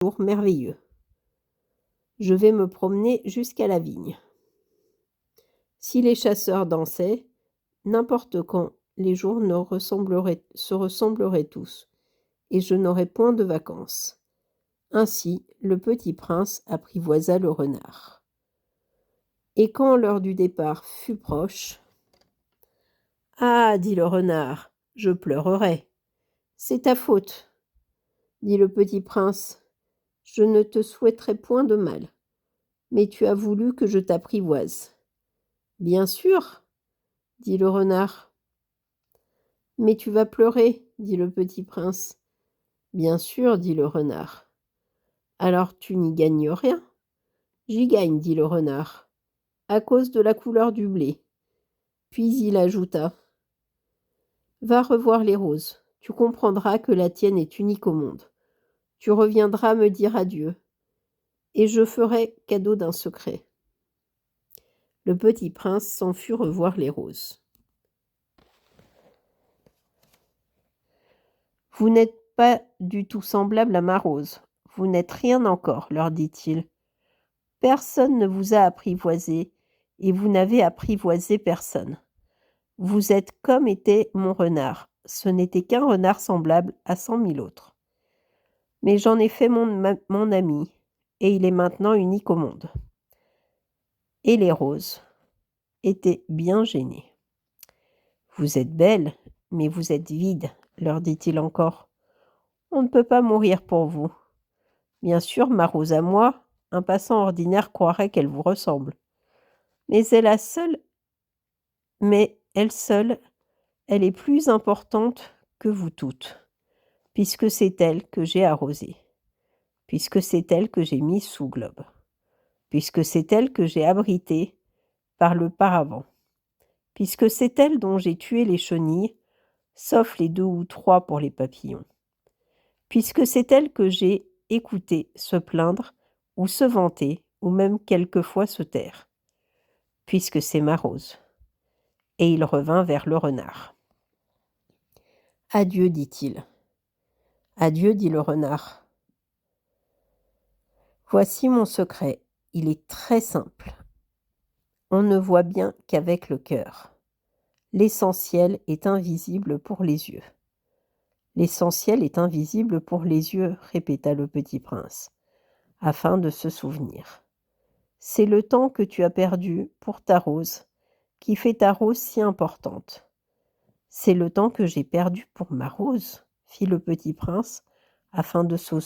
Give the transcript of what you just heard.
jour merveilleux. Je vais me promener jusqu'à la vigne. Si les chasseurs dansaient, n'importe quand, les jours se ressembleraient tous, et je n'aurais point de vacances. Ainsi, le petit prince apprivoisa le renard. Et quand l'heure du départ fut proche, « Ah, dit le renard, je pleurerai. C'est ta faute, dit le petit prince. Je ne te souhaiterais point de mal, mais tu as voulu que je t'apprivoise. Bien sûr, dit le renard. Mais tu vas pleurer, dit le petit prince. Bien sûr, dit le renard. Alors tu n'y gagnes rien. J'y gagne, dit le renard, à cause de la couleur du blé. Puis il ajouta: Va revoir les roses, tu comprendras que la tienne est unique au monde. Tu reviendras me dire adieu, et je ferai cadeau d'un secret. Le petit prince s'en fut revoir les roses. Vous n'êtes pas du tout semblable à ma rose. Vous n'êtes rien encore, leur dit-il. Personne ne vous a apprivoisé, et vous n'avez apprivoisé personne. Vous êtes comme était mon renard. Ce n'était qu'un renard semblable à 100 000 autres. Mais j'en ai fait mon ami, et il est maintenant unique au monde. Et les roses étaient bien gênées. Vous êtes belle, mais vous êtes vide, leur dit-il encore. On ne peut pas mourir pour vous. Bien sûr, ma rose à moi, un passant ordinaire croirait qu'elle vous ressemble. Mais elle seule, elle est plus importante que vous toutes, puisque c'est elle que j'ai arrosée, puisque c'est elle que j'ai mise sous globe, puisque c'est elle que j'ai abritée par le paravent, puisque c'est elle dont j'ai tué les chenilles, sauf les 2 ou 3 pour les papillons, puisque c'est elle que j'ai écoutée se plaindre ou se vanter, ou même quelquefois se taire, puisque c'est ma rose. Et il revint vers le renard. Adieu, dit-il. Adieu, dit le renard. Voici mon secret. Il est très simple. On ne voit bien qu'avec le cœur. L'essentiel est invisible pour les yeux. L'essentiel est invisible pour les yeux, répéta le petit prince, afin de se souvenir. C'est le temps que tu as perdu pour ta rose, qui fait ta rose si importante. C'est le temps que j'ai perdu pour ma rose, fit le petit prince, afin de se